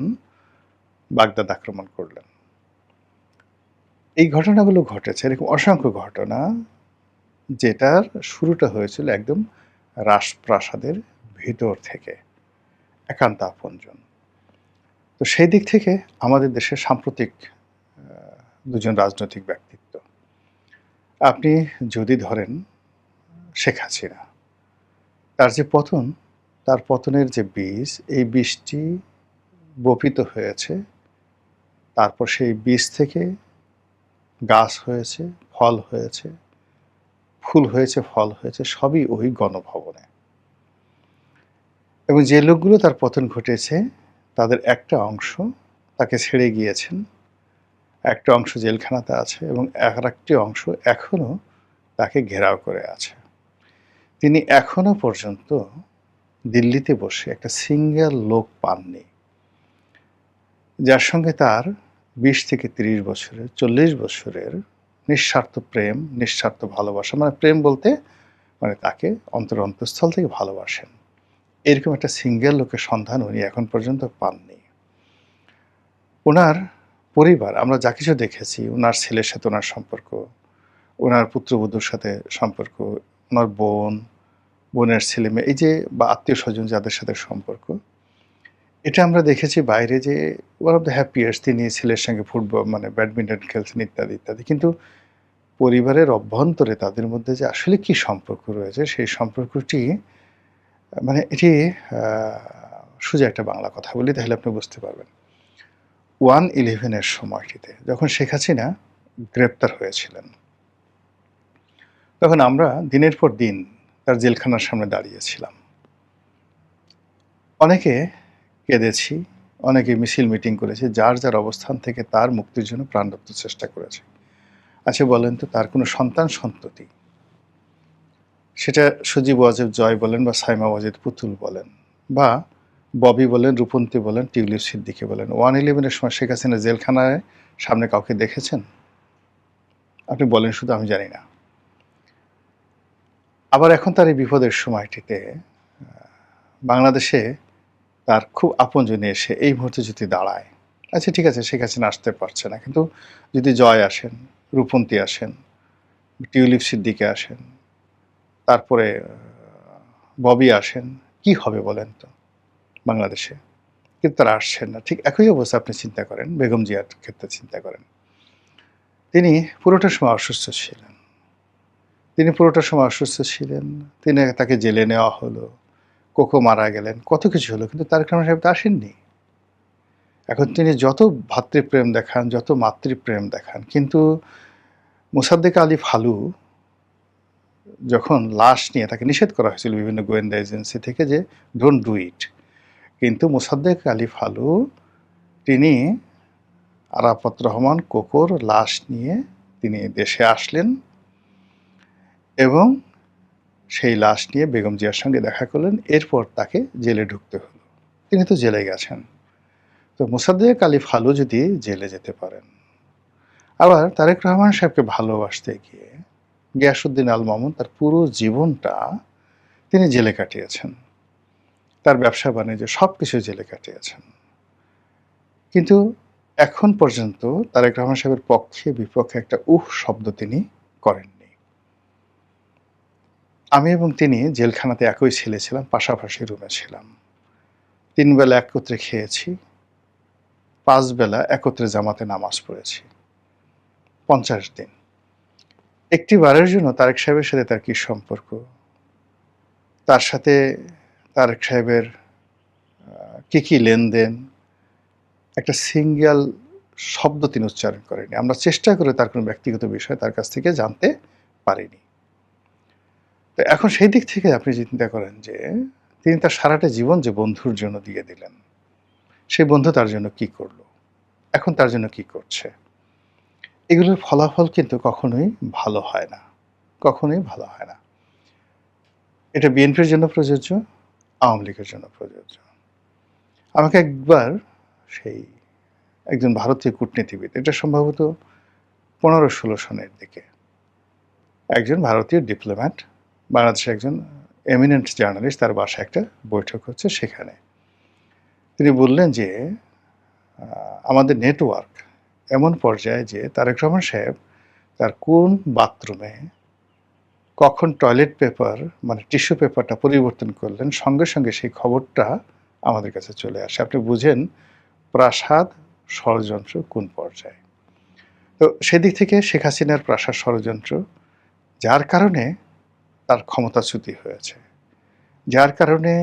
বাগদাদ আক্রমণ করলেন। এই ঘটনাগুলো ঘটেছে, এরকম অসংখ্য ঘটনা, যেটার শুরুটা হয়েছিল একদম রাজপ্রাসাদের ভিতর থেকে, একান্ত আপনজন। তো সেই দিক থেকে আমাদের দেশের সাম্প্রতিক 2জন রাজনৈতিক ব্যক্তিত্ব, আপনি যদি ধরেন শেখ হাসিনা, তার যে পতন, তার পতনের যে বীজ, এই বীজটি বপিত হয়েছে, তারপর সেই বীজ থেকে গাছ হয়েছে, ফল হয়েছে, ফুল হয়েছে, ফল হয়েছে, সবই ওই গণভবনে। এবং যে লোকগুলো তার পতন ঘটেছে তাদের একটা অংশ তাকে ছেড়ে গিয়েছেন, একটা অংশ জেলখানাতে আছে এবং একটি অংশ এখনও তাকে ঘেরাও করে আছে। তিনি এখনো পর্যন্ত দিল্লিতে বসে একটা সিঙ্গেল লোক পাননি যার সঙ্গে তার 20 থেকে 30 বছরের, 40 বছরের নিঃস্বার্থ প্রেম, নিঃস্বার্থ ভালোবাসা, মানে প্রেম বলতে মানে তাকে অন্তরস্থল থেকে ভালোবাসেন, এরকম একটা সিঙ্গেল লোকের সন্ধান উনি এখন পর্যন্ত পাননি। ওনার পরিবার, আমরা যা কিছু দেখেছি, ওনার ছেলের সাথে ওনার সম্পর্ক, ওনার পুত্রবধূর সাথে সম্পর্ক, ওনার বোনের ছেলেমেয়ে, এই যে বা আত্মীয়স্বজন যাদের সাথে সম্পর্ক, এটা আমরা দেখেছি বাইরে যে ওয়ান অফ দ্য হ্যাপিয়েস্ট, তিনি ছেলের সঙ্গে ফুটবল মানে ব্যাডমিন্টন খেলছেন ইত্যাদি, ইত্যাদি। কিন্তু পরিবারের অভ্যন্তরে তাদের মধ্যে যে আসলে কি সম্পর্ক রয়েছে, সেই সম্পর্কটি মানে এটি সোজা একটা বাংলা কথা বলি তাহলে আপনি বুঝতে পারবেন। 1/11 সময়টিতে যখন শেখ হাসিনা গ্রেপ্তার হয়েছিলেন, তখন আমরা দিনের পর দিন তার জেলখানার সামনে দাঁড়িয়েছিলাম। অনেকে কেঁদেছি, অনেকে মিছিল মিটিং করেছে, যার যার অবস্থান থেকে তার মুক্তির জন্য প্রাণরক্ত চেষ্টা করেছে। আচ্ছা বলেন তো, তার কোনো সন্তান সন্ততি, সেটা সজীব ওয়াজেদ জয় বলেন বা সাইমা ওয়াজেদ পুতুল বলেন বা ববি বলেন, রূপন্তী বলেন, টিউলিপ সিদ্দিকী বলেন, 1/11 সময় শেখ হাসিনা জেলখানায় সামনে কাউকে দেখেছেন? আপনি বলেন শুধু, আমি জানি না। আবার এখন তার এই বিপদের সময়টিতে বাংলাদেশে তার খুব আপনজনে এসে এই মুহূর্তে যদি দাঁড়ায়, আচ্ছা ঠিক আছে শেখ হাসিনা আসতে পারছে না, কিন্তু যদি জয় আসেন, রূপন্তী আসেন, টিউলিপ সিদ্দিকে আসেন, তারপরে ববি আসেন, কি হবে বলেন তো বাংলাদেশে? কিন্তু তারা আসছেন না। ঠিক একই অবস্থা আপনি চিন্তা করেন, বেগম জিয়ার ক্ষেত্রে চিন্তা করেন। তিনি পুরোটা সময় অসুস্থ ছিলেন। তাকে জেলে নেওয়া হলো, কোকো মারা গেলেন, কত কিছু হলো, কিন্তু তারেক রহমান সাহেব তো আসেননি। এখন তিনি যত ভ্রাতৃপ্রেম দেখান, যত মাতৃপ্রেম দেখান, কিন্তু মোসাদ্দেক আলী ফালু যখন লাশ নিয়ে, তাকে নিষেধ করা হয়েছিল বিভিন্ন গোয়েন্দা এজেন্সি থেকে যে ডোন্ট ডু ইট, কিন্তু মোসাদ্দেক আলী ফালু তিনি আরাফাত রহমান কোকোর লাশ নিয়ে তিনি দেশে আসলেন এবং সেই লাশ নিয়ে বেগম জিয়ার সঙ্গে দেখা করলেন। এরপর তাকে জেলে ঢুকতে হলো। তিনি তো জেলে গেছেন। তো মোসাদ্দেক আলী ফালু যদি জেলে যেতে পারেন, আবার তারেক রহমান সাহেবকে ভালোবাসতে গিয়ে গিয়াসউদ্দিন আল মামুন তার পুরো জীবনটা তিনি জেলে কাটিয়েছেন, তার ব্যবসা বাণিজ্য সব কিছু জেলে কাটিয়েছেন। কিন্তু এখন পর্যন্ত তারেক রহমান সাহেবের পক্ষে বিপক্ষে একটা শব্দ তিনি করেননি। আমি এবং তিনি জেলখানাতে একই ছেলে ছিলাম, পাশাপাশি রুমে ছিলাম। 3 বেলা একত্রে খেয়েছি, 5 বেলা একত্রে জামাতে নামাজ পড়েছি, 50 দিন। একটি বারের জন্য তারেক সাহেবের সাথে তার কি সম্পর্ক, তার সাথে তারেক সাহেবের কি লেনদেন, একটা সিঙ্গেল শব্দ তিনি উচ্চারণ করেনি। আমরা চেষ্টা করে তার কোনো ব্যক্তিগত বিষয় তার কাছ থেকে জানতে পারিনি। তো এখন সেই দিক থেকে আপনি চিন্তা করেন যে তিনি তার সারাটা জীবন যে বন্ধুর জন্য দিয়ে দিলেন, সেই বন্ধু তার জন্য কি করলো, এখন তার জন্য কি করছে, এগুলোর ফলাফল কিন্তু কখনোই ভালো হয় না, কখনোই ভালো হয় না। এটা বিএনপির জন্য প্রযোজ্য, আওয়ামী লীগের জন্য প্রযোজ্য। আমাকে একবার সেই একজন ভারতীয় কূটনীতিবিদ, এটা সম্ভবত 15-16 সনের দিকে, একজন ভারতীয় ডিপ্লোম্যাট, বাংলাদেশের একজন এমিনেন্ট জার্নালিস্ট, তার বাসায় একটা বৈঠক হচ্ছে, সেখানে তিনি বললেন যে আমাদের নেটওয়ার্ক এমন পর্যায়ে যে তারেক রহমান সাহেব তার কোন বাথরুমে কখন টয়লেট পেপার মানে টিস্যু পেপারটা পরিবর্তন করলেন, সঙ্গে সঙ্গে সেই খবরটা আমাদের কাছে চলে আসে। আপনি বুঝেন প্রাসাদ ষড়যন্ত্র কোন পর্যায়ে। তো সেদিক থেকে শেখ হাসিনার প্রাসাদ ষড়যন্ত্র, যার কারণে তার ক্ষমতাচ্যুতি হয়েছে, যার কারণে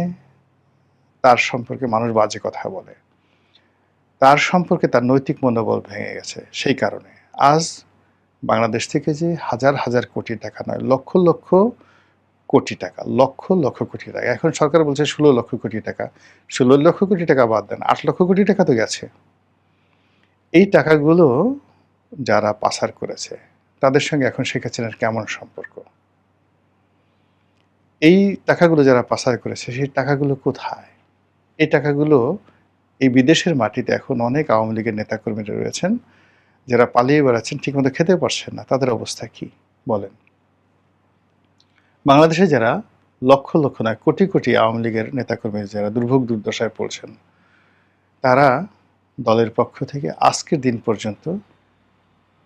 তার সম্পর্কে মানুষ বাজে কথা বলে, তার সম্পর্কে তার নৈতিক মনোবল ভেঙে গেছে, সেই কারণে আজ বাংলাদেশ থেকে যে হাজার হাজার কোটি টাকা নয়, লক্ষ লক্ষ কোটি টাকা, লক্ষ লক্ষ কোটি টাকা, এখন সরকার বলছে 16 লক্ষ কোটি টাকা, 16 লক্ষ কোটি টাকা বাদ দেন, 8 লক্ষ কোটি টাকা তো গেছে। এই টাকাগুলো যারা পাচার করেছে তাদের সঙ্গে এখন শেখ হাসিনার কেমন সম্পর্ক? এই টাকাগুলো যারা পাচার করেছে সেই টাকাগুলো কোথায়? এই টাকাগুলো এই বিদেশের মাটিতে এখন অনেক আওয়ামী লীগের নেতাকর্মীরা রয়েছেন যারা পালিয়ে বেড়াচ্ছেন, ঠিকমতো খেতে পারছেন না, তাদের অবস্থা কি বলেন? বাংলাদেশে যারা লক্ষ লক্ষ নয়, কোটি কোটি আওয়ামী লীগের নেতাকর্মী যারা দুর্ভোগ দুর্দশায় পড়ছেন, তারা দলের পক্ষ থেকে আজকের দিন পর্যন্ত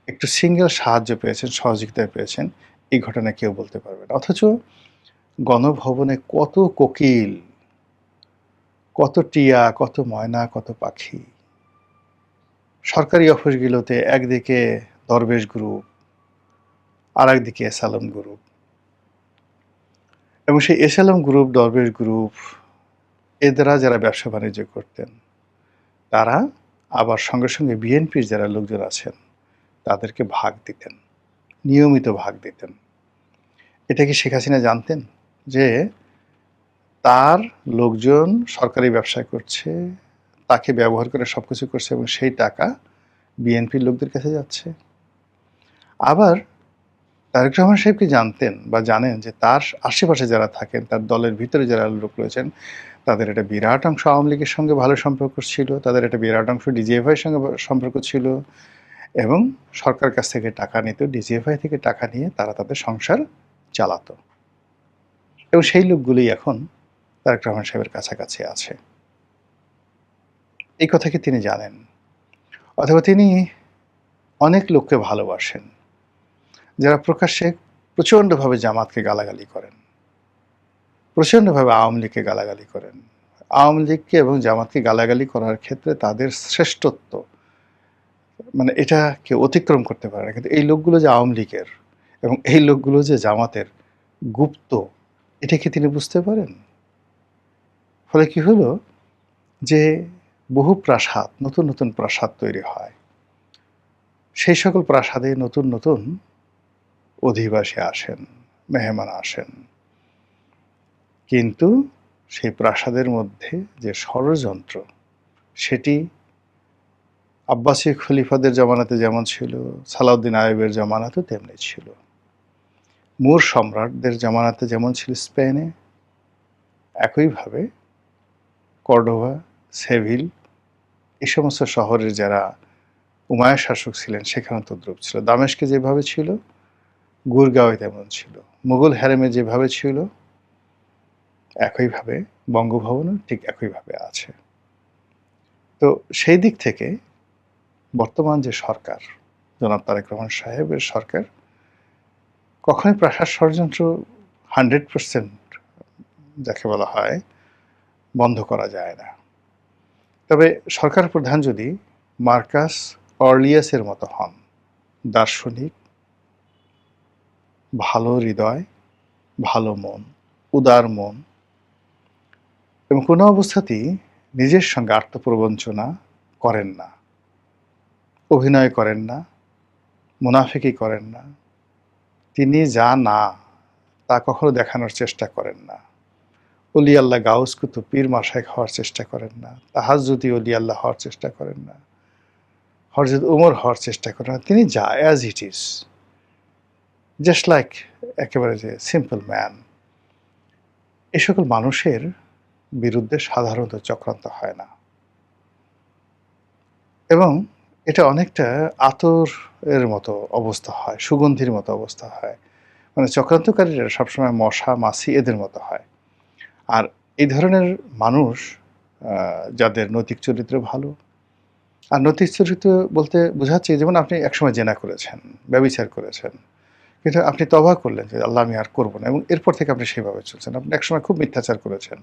একটু সিঙ্গেল সাহায্য পেয়েছেন, সহযোগিতা পেয়েছেন, এই ঘটনা কেউ বলতে পারবে না। অথচ গণভবনে কত কোকিল, কত টিয়া, কত ময়না, কত পাখি। সরকারি অফিসগুলোতে একদিকে দরবেশ গ্রুপ, আর একদিকে এসালম গ্রুপ, এবং সেই এসালম গ্রুপ, দরবেশ গ্রুপ এদেরা যারা ব্যবসা বাণিজ্য করতেন, তারা আবার সঙ্গে সঙ্গে বিএনপির যারা লোকজন আছেন তাদেরকে ভাগ দিতেন, নিয়মিত ভাগ দিতেন। এটা কি শেখ হাসিনা জানতেন যে তার লোকজন সরকারি ব্যবসা করছে, তাকে ব্যবহার করে সব কিছু করছে, এবং সেই টাকা বিএনপির লোকদের কাছে যাচ্ছে? আবার তারেক রহমান সাহেব কি জানতেন বা জানেন যে তার আশেপাশে যারা থাকেন, তার দলের ভিতরে যারা লোক রয়েছেন, তাদের একটা বিরাট অংশ আওয়ামী লীগের সঙ্গে ভালো সম্পর্ক ছিল, তাদের একটা বিরাট অংশ ডিজিএফআইয়ের সঙ্গে সম্পর্ক ছিল, এবং সরকার কাছ থেকে টাকা নিত, ডিজিএফআই থেকে টাকা নিয়ে তারা তাদের সংসার চালাতো, এবং সেই লোকগুলোই এখন তারেক রহমান সাহেবের কাছাকাছি আছে। এই কথা কি তিনি জানেন? অথবা তিনি অনেক লোককে ভালোবাসেন যারা প্রকাশ্যে প্রচণ্ডভাবে জামাতকে গালাগালি করেন, প্রচণ্ডভাবে আওয়ামী লীগকে গালাগালি করেন। আওয়ামী লীগকে এবং জামাতকে গালাগালি করার ক্ষেত্রে তাদের শ্রেষ্ঠত্ব, মানে এটা কেউ অতিক্রম করতে পারে না। কিন্তু এই লোকগুলো যে আওয়ামী লীগের এবং এই লোকগুলো যে জামাতের গুপ্ত, এটা কি তিনি বুঝতে পারেন? ফলে কি হলো যে বহু প্রাসাদ, নতুন নতুন প্রাসাদ তৈরি হয়। সেই সকল প্রাসাদে নতুন নতুন অধিবাসী আসেন, মেহমান আসেন, কিন্তু সেই প্রাসাদের মধ্যে যে ষড়যন্ত্র, সেটি আব্বাসী খলিফাদের জামানাতে যেমন ছিল, সালাউদ্দিন আইয়ুবের জামানাতে তেমনি ছিল। মুর সম্রাটদের জামানাতে যেমন ছিল স্পেনে, একইভাবে কর্ডোভা, সেভিল, এই সমস্ত শহরের যারা উমায়া শাসক ছিলেন সেখানে তদ্রূপ ছিল। দামেস্কে যেভাবে ছিল, গুরগাঁওয়ে তেমন ছিল। মুঘল হ্যারেমে যেভাবে ছিল, একইভাবে বঙ্গভবনও ঠিক একইভাবে আছে। তো সেই দিক থেকে বর্তমান যে সরকার, জনাব তারেক রহমান সাহেবের সরকার, কখনোই প্রাসাদ ষড়যন্ত্র 100% যাকে বলা হয় বন্ধ করা যায় না। তবে সরকার প্রধান যদি মার্কাস অর্লিয়াসের মতো হন, দার্শনিক, ভালো হৃদয়, ভালো মন, উদার মন, এবং কোনো অবস্থাতেই নিজের সঙ্গে আত্মপ্রবঞ্চনা করেন না, অভিনয় করেন না, মুনাফিকি করেন না, তিনি যা না তা কখনো দেখানোর চেষ্টা করেন না, অলি আল্লাহ গাউস কুতুব পীর মাশায়েখ হওয়ার চেষ্টা করেন না, তাহাজ্জুদি অলি আল্লাহ হওয়ার চেষ্টা করেন না, হযরত ওমর হওয়ার চেষ্টা করেন না। তিনি যা as it is, just like একেবারে যে সিম্পল ম্যান। এ সকল মানুষের বিরুদ্ধে সাধারণত চক্রান্ত হয় না, এবং এটা অনেকটা আতর এর মতো অবস্থা হয়, সুগন্ধির মতো অবস্থা হয়। মানে চক্রান্তকারীরা সবসময় মশা মাছি এদের মতো হয়। আর এই ধরনের মানুষ যাদের নৈতিক চরিত্র ভালো, আর নৈতিক চরিত্র বলতে বোঝাচ্ছে যেমন আপনি একসময় জেনা করেছেন, ব্যভিচার করেছেন, কিন্তু আপনি তওবা করলেন যে আল্লাহ আমি আর করবো না, এবং এরপর থেকে আপনি সেভাবে চলছেন। আপনি একসময় খুব মিথ্যাচার করেছেন,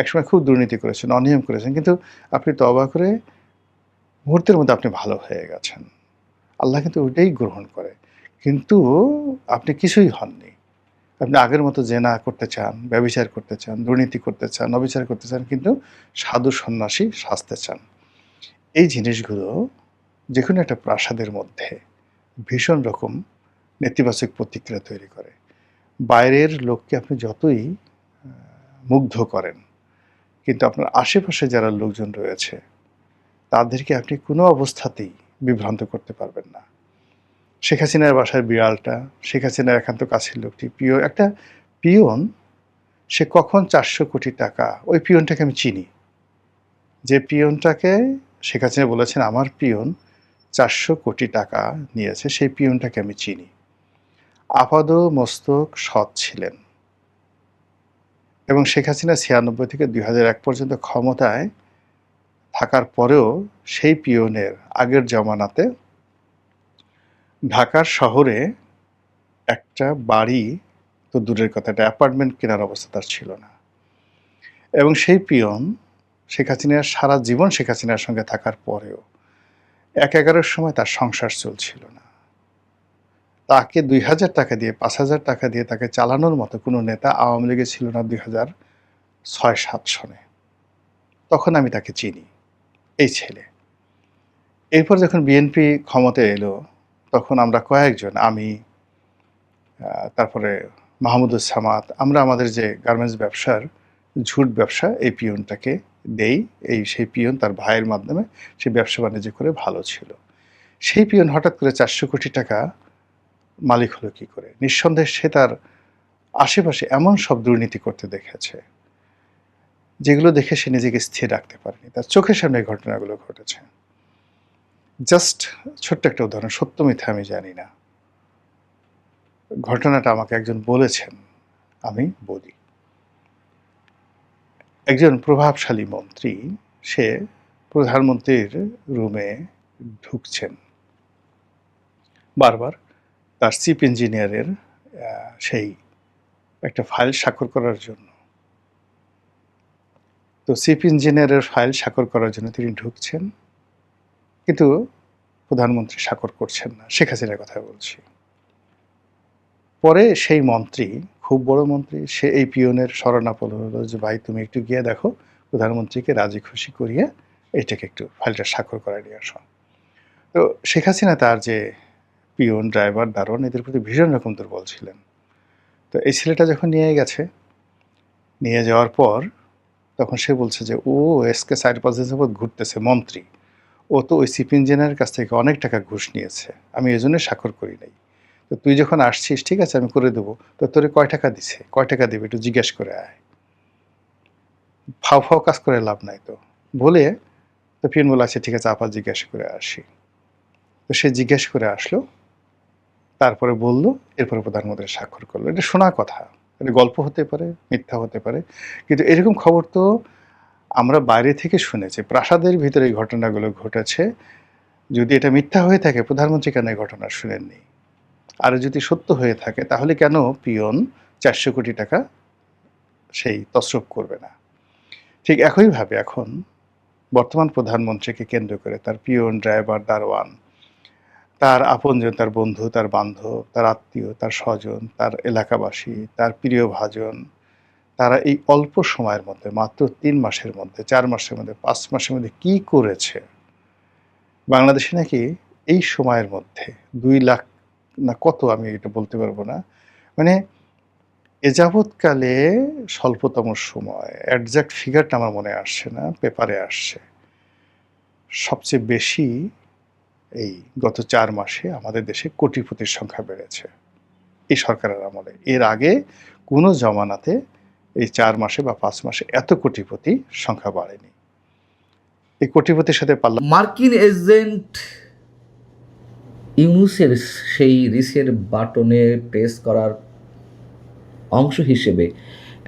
একসময় খুব দুর্নীতি করেছেন, অনিয়ম করেছেন, কিন্তু আপনি তওবা করে মুহূর্তের মধ্যে আপনি ভালো হয়ে গেছেন। আল্লাহ কিন্তু ওইটাই গ্রহণ করে। কিন্তু আপনি কিছুই হননি। আপনি আগের মতো জেনা করতে চান, ব্যভিচার করতে চান, দুর্নীতি করতে চান, অবিচার করতে চান, কিন্তু সাধু সন্ন্যাসী সাজতে চান। এই জিনিসগুলো যেকোনো একটা প্রাসাদের মধ্যে ভীষণ রকম নেতিবাচক প্রতিক্রিয়া তৈরি করে। বাইরের লোককে আপনি যতই মুগ্ধ করেন, কিন্তু আপনার আশেপাশে যারা লোকজন রয়েছে তাদেরকে আপনি কোনো অবস্থাতেই বিভ্রান্ত করতে পারবেন না। শেখ হাসিনার বাসার বিড়ালটা, শেখ হাসিনার একান্ত কাছের লোকটি, একটা পিয়ন, সে কখন 400 কোটি টাকা, ওই পিয়নটাকে আমি চিনি। যে পিয়নটাকে শেখ হাসিনা বলেছেন আমার পিয়ন 400 কোটি টাকা নিয়েছে, সেই পিয়নটাকে আমি চিনি। আপাদ মস্তক সৎ ছিলেন, এবং শেখ হাসিনা 96 থেকে 2001 পর্যন্ত ক্ষমতায় থাকার পরেও সেই পিয়নের আগের জমানাতে ঢাকার শহরে একটা বাড়ি তো দূরের কথা, একটা অ্যাপার্টমেন্ট কেনার অবস্থা তার ছিল না। এবং সেই পিয়ন শেখ হাসিনার সারা জীবন শেখ হাসিনার সঙ্গে থাকার পরেও 1/11 সময় তার সংসার চলছিল না। তাকে 2000 টাকা দিয়ে 5000 টাকা দিয়ে তাকে চালানোর মতো কোনো নেতা আওয়ামী লীগে ছিল না 2006-07 সনে। তখন আমি তাকে চিনি, এই ছেলে। এরপর যখন বিএনপি ক্ষমতায় এলো তখন আমরা কয়েকজন, আমি তারপরে মাহমুদুস সামাদ, আমরা আমাদের যে গার্মেন্টস ব্যবসার ঝুট ব্যবসা এই পিয়নটাকে দেই। সেই পিয়ন তার ভাইয়ের মাধ্যমে সে ব্যবসা বাণিজ্য করে ভালো ছিল। সেই পিয়ন হঠাৎ করে 400 কোটি টাকা মালিক হলো কী করে? নিঃসন্দেহে সে তার আশেপাশে এমন সব দুর্নীতি করতে দেখেছে যেগুলো দেখে সে নিজেকে স্থির রাখতে পারেনি। তার চোখের সামনে এই ঘটনাগুলো ঘটেছে। জাস্ট ছোট্ট একটা উদাহরণ, সত্য মিথ্যা আমি জানি না, ঘটনাটা আমাকে একজন বলেছেন, আমি বলি। একজন প্রভাবশালী মন্ত্রী, সে প্রধানমন্ত্রীর রুমে ঢুকছেন বারবার তার চিফ ইঞ্জিনিয়ারের সেই একটা ফাইল স্বাক্ষর করার জন্য। তো চিফ ইঞ্জিনিয়ারের ফাইল স্বাক্ষর করার জন্য তিনি ঢুকছেন, কিন্তু প্রধানমন্ত্রী স্বাক্ষর করছেন না। শেখ হাসিনার কথা বলছি। পরে সেই মন্ত্রী, খুব বড় মন্ত্রী, সে এই পিয়নের শরণাপন্ন হলো যে ভাই তুমি একটু গিয়ে দেখো, প্রধানমন্ত্রীকে রাজি খুশি করিয়ে এইটাকে একটু ফাইলটা স্বাক্ষর করায় নিয়ে আসো। তো শেখ হাসিনা তার যে পিয়ন, ড্রাইভার, দারোয়ান, এদের প্রতি ভীষণ রকম দুর্বল ছিলেন। তো এই ছেলেটা যখন নিয়ে গেছে, নিয়ে যাওয়ার পর তখন সে বলছে যে ও এসকে 4-5 দিন যাবৎ ঘুরতেছে মন্ত্রী, ও তো ওই চিফ ইঞ্জিনিয়ারের কাছ থেকে অনেক টাকা ঘুষ নিয়েছে, আমি এই জন্য স্বাক্ষর করি নাই। তো তুই যখন আসছিস ঠিক আছে আমি করে দেবো, তো তোরে কয় টাকা দিছে, কয় টাকা দিবে একটু জিজ্ঞেস করে আয়, ফাও ফাও কাজ করে লাভ নাই। তো বলে তো পিয়ন বলে আছে ঠিক আছে আপা জিজ্ঞেস করে আসি। তো সে জিজ্ঞেস করে আসলো, তারপরে বললো, এরপরে প্রধানমন্ত্রী স্বাক্ষর করলো। এটা শোনা কথা, এটা গল্প হতে পারে, মিথ্যা হতে পারে, কিন্তু এরকম খবর তো আমরা বাইরে থেকে শুনেছি। প্রাসাদের ভিতরে এই ঘটনাগুলো ঘটেছে। যদি এটা মিথ্যা হয়ে থাকে প্রধানমন্ত্রী কেন এই ঘটনা শুনেননি? আর যদি সত্য হয়ে থাকে তাহলে কেন পিয়ন 400 কোটি টাকা সেই তসরুপ করবে না? ঠিক একইভাবে এখন বর্তমান প্রধানমন্ত্রীকে কেন্দ্র করে তার পিয়ন, ড্রাইভার, দারোয়ান, তার আপনজন, তার বন্ধু, তার বান্ধব, তার আত্মীয়, তার স্বজন, তার এলাকাবাসী, তার প্রিয় ভাজন, তারা এই অল্প সময়ের মধ্যে, মাত্র 3 মাসের মধ্যে, 4 মাসের মধ্যে, 5 মাসের মধ্যে কি করেছে? বাংলাদেশে নাকি এই সময়ের মধ্যে 2 লাখ না কত, আমি এটা বলতে পারবো না, মানে এ যাবৎকালে স্বল্পতম সময়, একজ্যাক্ট ফিগারটা আমার মনে আসছে না, পেপারে আসছে, সবচেয়ে বেশি এই গত 4 মাসে আমাদের দেশে কোটিপতির সংখ্যা বেড়েছে এই সরকারের আমলে। এর আগে কোনো জমানাতে এই 4 মাসে বা 5 মাসে এত কোটিপতি সংখ্যা বাড়েনি। এই কোটিপতির সাথে পাল্লা। মার্কিন এজেন্ট ইউনূসের সেই রিসেট বাটনে প্রেস করার অংশ হিসেবে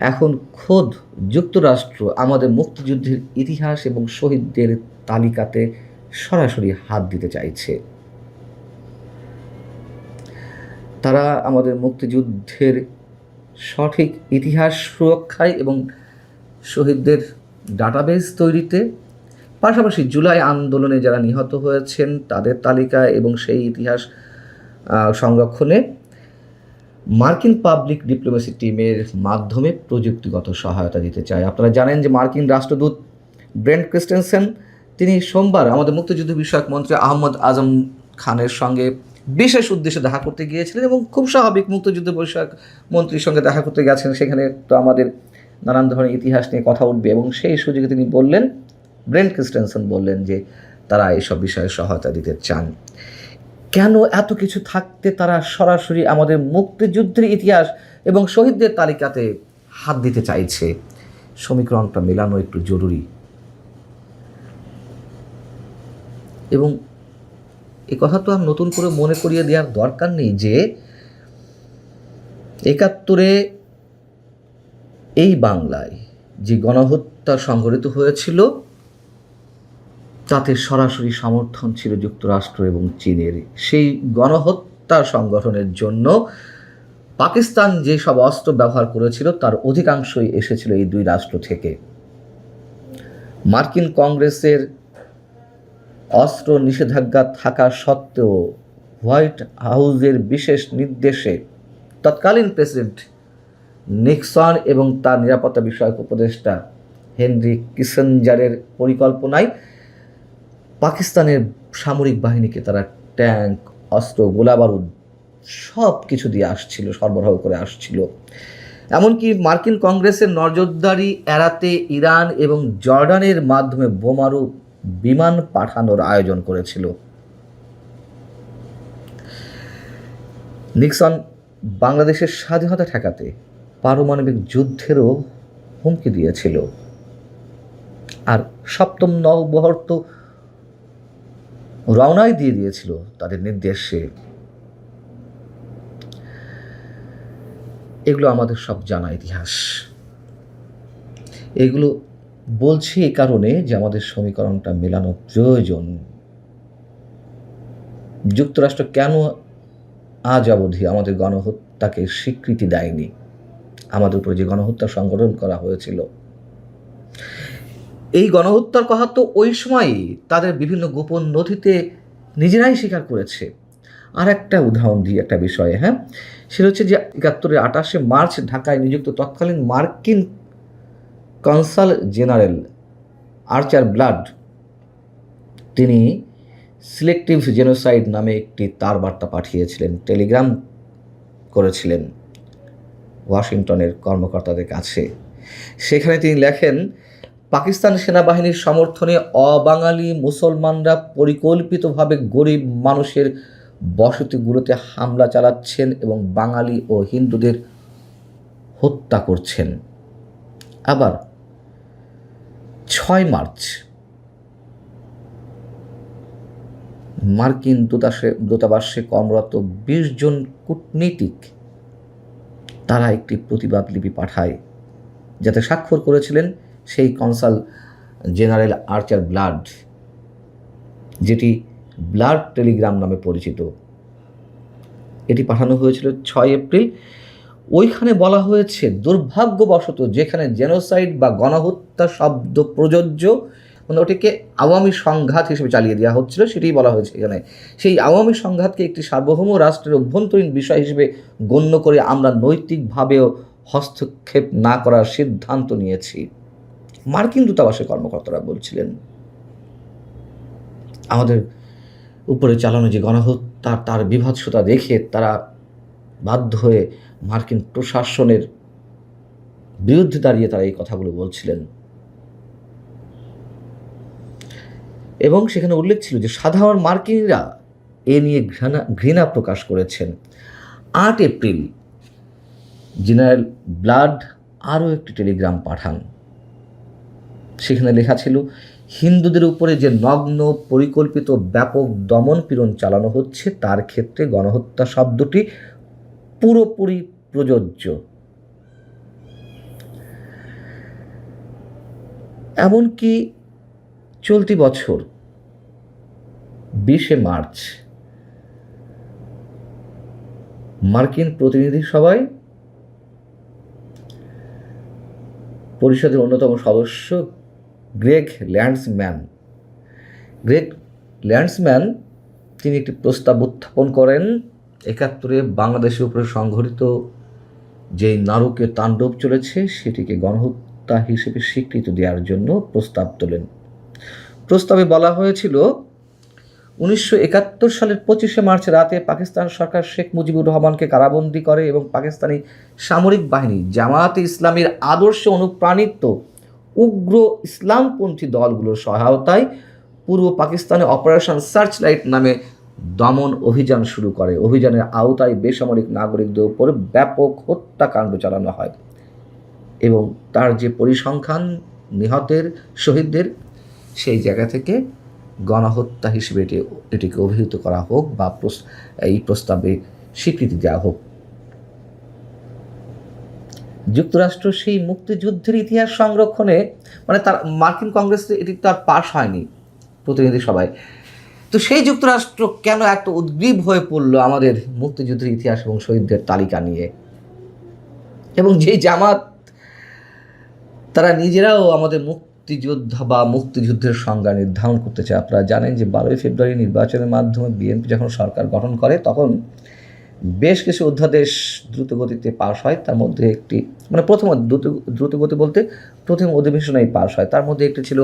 এখন খোদ যুক্তরাষ্ট্র আমাদের মুক্তিযুদ্ধের ইতিহাস এবং শহীদদের তালিকাতে সরাসরি হাত দিতে চাইছে। তারা আমাদের মুক্তিযুদ্ধের সঠিক ইতিহাস সুরক্ষায় এবং শহীদদের ডাটাবেস তৈরিতে, পাশাপাশি জুলাই আন্দোলনে যারা নিহত হয়েছেন তাদের তালিকা এবং সেই ইতিহাস সংরক্ষণে মার্কিন পাবলিক ডিপ্লোমেসি টিমের মাধ্যমে প্রযুক্তিগত সহায়তা দিতে চায়। আপনারা জানেন যে মার্কিন রাষ্ট্রদূত ব্রেন্ট ক্রিস্টেনসেন তিনি সোমবার আমাদের মুক্তিযুদ্ধ বিষয়ক মন্ত্রী আহমদ আজম খানের সঙ্গে বিশেষ উদ্দেশ্যে দেখা করতে গিয়েছিলেন এবং খুব স্বাভাবিক, মুক্তিযুদ্ধ বিষয়ক মন্ত্রীর সঙ্গে দেখা করতে গেছেন, সেখানে তো আমাদের নানান ধরনের ইতিহাস নিয়ে কথা উঠবে এবং সেই সুযোগে তিনি বললেন, ব্রেন্ট ক্রিস্টেনসেন বললেন যে তারা এইসব বিষয়ে সহায়তা দিতে চান। কেন এত কিছু থাকতে তারা সরাসরি আমাদের মুক্তিযুদ্ধের ইতিহাস এবং শহীদদের তালিকাতে হাত দিতে চাইছে? সমীকরণটা মেলানো একটু জরুরি। এবং এ কথা তো আর নতুন করে মনে করিয়ে দেওয়ার দরকার নেই যে 71-এ এই বাংলায় যে গণহত্যা সংঘটিত হয়েছিল তাতে সরাসরি সমর্থন ছিল যুক্তরাষ্ট্র এবং চীনের। সেই গণহত্যা সংগঠনের জন্য পাকিস্তান যেসব অস্ত্র ব্যবহার করেছিল তার অধিকাংশই এসেছিল এই দুই রাষ্ট্র থেকে। মার্কিন কংগ্রেসের অস্ত্র নিষেধাজ্ঞা থাকা সত্ত্বেও হোয়াইট হাউসের বিশেষ নির্দেশে তৎকালীন প্রেসিডেন্ট নিক্সন এবং তার নিরাপত্তা বিষয়ক উপদেষ্টা হেনরি কিসেঞ্জারের পরিকল্পনায় পাকিস্তানের সামরিক বাহিনীকে তারা ট্যাঙ্ক, অস্ত্র, গোলাবারুদ সব কিছু দিয়ে আসছিল, সরবরাহ করে আসছিল। এমনকি মার্কিন কংগ্রেসের নজরদারি এড়াতে ইরান এবং জর্ডানের মাধ্যমে বোমারু বিমান পাঠানোর আয়োজন করেছিল। নিক্সন বাংলাদেশের স্বাধীনতা ঠেকাতে পারমাণবিক যুদ্ধেরও হুমকি দিয়েছিল। আর সপ্তম নৌবহর তো রওনাই দিয়ে দিয়েছিল তাদের নির্দেশে। এগুলো আমাদের সব জানা ইতিহাস। এগুলো বলছি এই কারণে যে আমাদের সমীকরণটা মেলানো প্রয়োজন। যুক্তরাষ্ট্র কেন আজ অবধি আমাদের গণহত্যাকে স্বীকৃতি দেয়নি? আমাদের উপরে যে গণহত্যা সংগঠন করা হয়েছিল, এই গণহত্যার কথা তো ওই সময়ই তাদের বিভিন্ন গোপন নথিতে নিজেরাই স্বীকার করেছে। আর একটা উদাহরণ দিই একটা বিষয়ে, সেটা হচ্ছে যে ৭১-এর ২৮শে মার্চ ঢাকায় নিযুক্ত তৎকালীন মার্কিন কনসাল জেনারেল আর্চার ব্লাড তিনি সিলেক্টিভ জেনোসাইড নামে একটি তার বার্তা পাঠিয়েছিলেন, টেলিগ্রাম করেছিলেন ওয়াশিংটনের কর্মকর্তাদের কাছে। সেখানে তিনি লেখেন, পাকিস্তান সেনাবাহিনীর সমর্থনে অবাঙালি মুসলমানরা পরিকল্পিতভাবে গরিব মানুষের বসতিগুলোতে হামলা চালাচ্ছেন এবং বাঙালি ও হিন্দুদের হত্যা করছেন। আবার ৬ মার্চ মার্কিন দূতাবাসে কর্মরত ২০ জন কূটনীতিক তারা একটি প্রতিবাদ লিপি পাঠায়, যাতে স্বাক্ষর করেছিলেন সেই কনসাল জেনারেল আর্চার ব্লাড, যেটি ব্লাড টেলিগ্রাম নামে পরিচিত। এটি পাঠানো হয়েছিল ৬ এপ্রিল। ওইখানে বলা হয়েছে, দুর্ভাগ্যবশত যেখানে জেনোসাইড বা গণহত্যা শব্দ প্রযোজ্য, মানে ওটিকে আওয়ামী সংঘাত হিসেবে চালিয়ে দেওয়া হচ্ছিল, সেটাই বলা হয়েছে এখানে। সেই আওয়ামী সংঘাতকে একটি সার্বভৌম রাষ্ট্রের অভ্যন্তরীণ বিষয় হিসেবে গণ্য করে আমরা নৈতিকভাবেও হস্তক্ষেপ না করার সিদ্ধান্ত নিয়েছি। মার্কিন দূতাবাসের কর্মকর্তারা বলছিলেন, আমাদের উপরে চালানো যে গণহত্যা তার বিভৎসতা দেখে তারা বাধ্য হয়ে মার্কিন প্রশাসনের বিরুদ্ধে দাঁড়িয়ে তারা এই কথাগুলো বলছিলেন। এবং সেখানে উল্লেখ ছিল যে সাধারণ মার্কিনরা এ নিয়ে ঘৃণা প্রকাশ করেছেন। ৮ এপ্রিল জেনারেল ব্লাড আরও একটি টেলিগ্রাম পাঠান। সেখানে লেখা ছিল, হিন্দুদের উপরে যে নগ্ন পরিকল্পিত ব্যাপক দমন পীড়ন চালানো হচ্ছে তার ক্ষেত্রে গণহত্যা শব্দটি পুরোপুরি প্রযোজ্য। এমনকি চলতি বছর ২০শে মার্চ মার্কিন প্রতিনিধি সভায় পরিষদের অন্যতম সদস্য গ্রেগ ল্যান্ডসম্যান তিনি একটি প্রস্তাব উত্থাপন করেন। ৭১-এ বাংলাদেশের উপরে সংঘটিত যেই নারকীয় তাণ্ডব চলেছে সেটিকে গণহত্যা হিসেবে স্বীকৃতি দেওয়ার জন্য প্রস্তাব তোলেন। প্রস্তাবে বলা হয়েছিল, ১৯৭১ সালের ২৫শে মার্চ রাতে পাকিস্তান সরকার শেখ মুজিবুর রহমানকে কারাবন্দী করে এবং পাকিস্তানি সামরিক বাহিনী জামায়াতে ইসলামীর আদর্শে অনুপ্রাণিত উগ্র ইসলামপন্থী দলগুলোর সহায়তায় পূর্ব পাকিস্তানে অপারেশন সার্চলাইট নামে দমন অভিযান শুরু করে। অভিযানের আওতায় বেসামরিক নাগরিকদের উপর ব্যাপক হত্যাকাণ্ড চালানো হয় এবং তার যে পরিসংখ্যান নিহতের, শহীদদের, সেই জায়গা থেকে গণহত্যা হিসেবে এটিকে অভিহিত করা হোক বা এই প্রস্তাবে স্বীকৃতি দেওয়া হোক। যুক্তরাষ্ট্র সেই মুক্তিযুদ্ধের ইতিহাস সংরক্ষণে, মানে তার মার্কিন কংগ্রেসে এটি তো আর পাশ হয়নি প্রতিনিধি সভায়, তো সেই যুক্তরাষ্ট্র কেন এত উদ্গ্রীব হয়ে পড়লো আমাদের মুক্তিযুদ্ধের ইতিহাস এবং শহীদদের তালিকা নিয়ে? এবং যেই জামাত তারা নিজেরাও আমাদের মুক্তিযোদ্ধা বা মুক্তিযুদ্ধের সংজ্ঞা নির্ধারণ করতে চায়। আপনারা জানেন যে 12ই ফেব্রুয়ারি নির্বাচনের মাধ্যমে বিএনপি যখন সরকার গঠন করে তখন বেশ কিছু অধ্যাদেশ দ্রুতগতিতে পাশ হয়। তার মধ্যে একটি, মানে প্রথম দ্রুতগতি বলতে প্রথম অধিবেশনেই পাশ হয়। তার মধ্যে একটি ছিল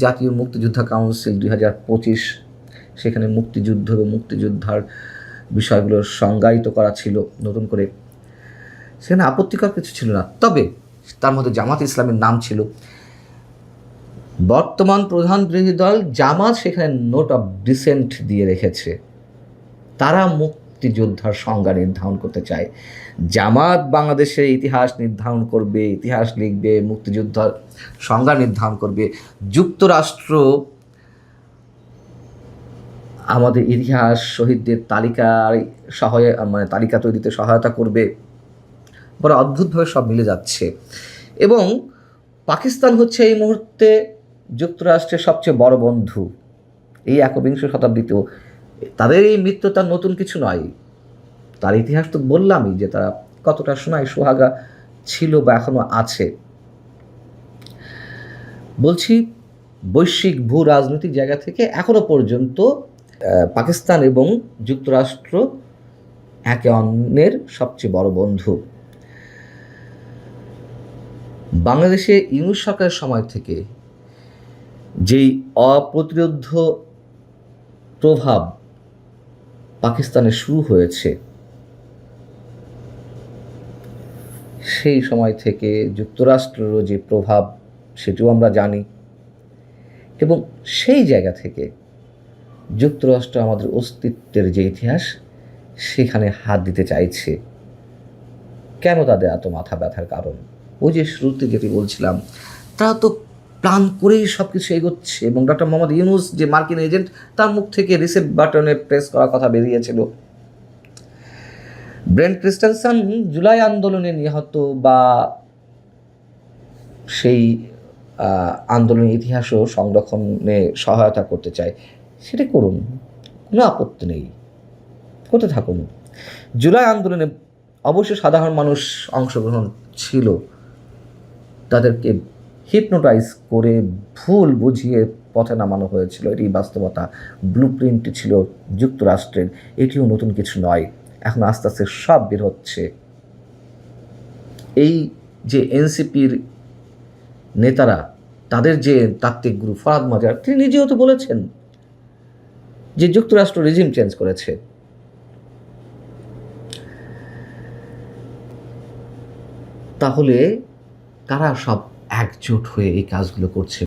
জাতীয় মুক্তিযোদ্ধা কাউন্সিল 2025, সেখানে মুক্তিযুদ্ধ এবং মুক্তিযোদ্ধার বিষয়গুলো সংজ্ঞায়িত করা ছিল নতুন করে, সেখানে আপত্তিকর কিছু ছিল না। তবে তার মধ্যে জামাত ইসলামের নাম ছিল। বর্তমান প্রধান বিরোধী দল জামাত সেখানে নোট অফ ডিসেন্ট দিয়ে রেখেছে। তারা মুক্তিযোদ্ধার সংজ্ঞা নির্ধারণ করতে চায়। জামাত বাংলাদেশের ইতিহাস নির্ধারণ করবে, ইতিহাস লিখবে, মুক্তিযোদ্ধার সংজ্ঞা নির্ধারণ করবে। যুক্তরাষ্ট্র আমাদের ইতিহাস শহীদদের মানে তালিকা তৈরিতে সহায়তা করবে। বড় অদ্ভুতভাবে সব মিলে যাচ্ছে। এবং পাকিস্তান হচ্ছে এই মুহূর্তে যুক্তরাষ্ট্রের সবচেয়ে বড় বন্ধু। এই 21শ শতাব্দীতেও তাদের এই মিত্রতা নতুন কিছু নয়। তার ইতিহাস তো বললামই যে তারা কতটা সোহাগা ছিল বা এখনো আছে। বলছি, বৈশ্বিক ভূ রাজনৈতিক জায়গা থেকে এখনো পর্যন্ত পাকিস্তান এবং যুক্তরাষ্ট্র একে অন্যের সবচেয়ে বড় বন্ধু। বাংলাদেশে ইউনূস সরকারের সময় থেকে যেই অপ্রতিরোধ্য প্রভাব পাকিস্তানে শুরু হয়েছে, সেই সময় থেকে যুক্তরাষ্ট্রেরও যে প্রভাব সেটিও আমরা জানি। এবং সেই জায়গা থেকে যুক্তরাষ্ট্র আমাদের অস্তিত্বের যে ইতিহাস সেখানে হাত দিতে চাইছে। কেন তাদের এত মাথা ব্যথার কারণ? ওই যে শুরুতে যেটি বলছিলাম, তারা তো প্ল্যান করেই সব কিছু এগোচ্ছে। এবং ডক্টর মোহাম্মদ ইউনূস যে মার্কিন এজেন্ট, তার মুখ থেকে রিসেট বাটনে প্রেস করার কথা বেরিয়েছিল। ব্রেন্ট ক্রিস্টেনসন জুলাই আন্দোলনে নিহত বা সেই আন্দোলনের ইতিহাসও সংরক্ষণে সহায়তা করতে চায়, সেটা করুন, কোনো আপত্তি নেই, করতে থাকুন। জুলাই আন্দোলনে অবশ্যই সাধারণ মানুষ অংশগ্রহণ ছিল, তাদেরকে হিপনোটাইজ করে ভুল বুঝিয়ে পথে নামানো হয়েছিল, এটি বাস্তবতা। ব্লুপ্রিন্ট ছিল যুক্তরাষ্ট্রের, এটিও নতুন কিছু নয়। এখন আস্তে আস্তে সব বের হচ্ছে। এই যে এনসিপির নেতারা, তাদের যে তাত্ত্বিক গুরু ফরহাদ মাজার, তিনি নিজেও তো বলেছেন যে যুক্তরাষ্ট্র রেজিম চেঞ্জ করেছে। তাহলে কারা সব একজোট হয়ে এই কাজগুলো করছে?